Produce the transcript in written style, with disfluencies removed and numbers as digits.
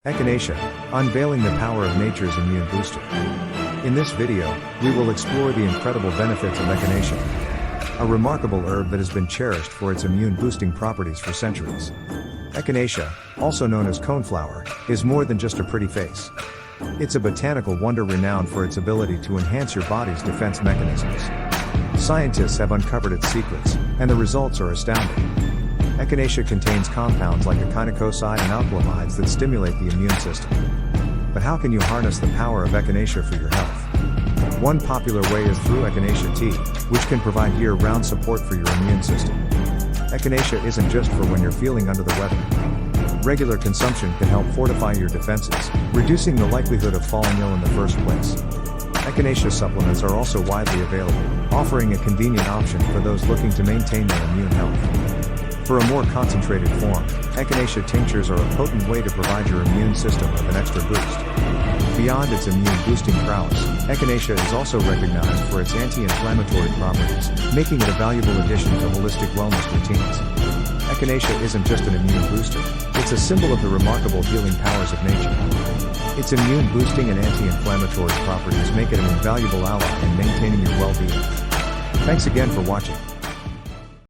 Echinacea, unveiling the power of nature's immune booster. In this video, we will explore the incredible benefits of Echinacea, a remarkable herb that has been cherished for its immune-boosting properties for centuries. Echinacea, also known as coneflower, is more than just a pretty face. It's a botanical wonder renowned for its ability to enhance your body's defense mechanisms. Scientists have uncovered its secrets, and the results are astounding. Echinacea contains compounds like echinacea and alkalamides that stimulate the immune system. But how can you harness the power of Echinacea for your health? One popular way is through Echinacea tea, which can provide year-round support for your immune system. Echinacea isn't just for when you're feeling under the weather. Regular consumption can help fortify your defenses, reducing the likelihood of falling ill in the first place. Echinacea supplements are also widely available, offering a convenient option for those looking to maintain their immune health. For a more concentrated form, Echinacea tinctures are a potent way to provide your immune system with an extra boost. Beyond its immune-boosting prowess, Echinacea is also recognized for its anti-inflammatory properties, making it a valuable addition to holistic wellness routines. Echinacea isn't just an immune booster, it's a symbol of the remarkable healing powers of nature. Its immune-boosting and anti-inflammatory properties make it an invaluable ally in maintaining your well-being. Thanks again for watching.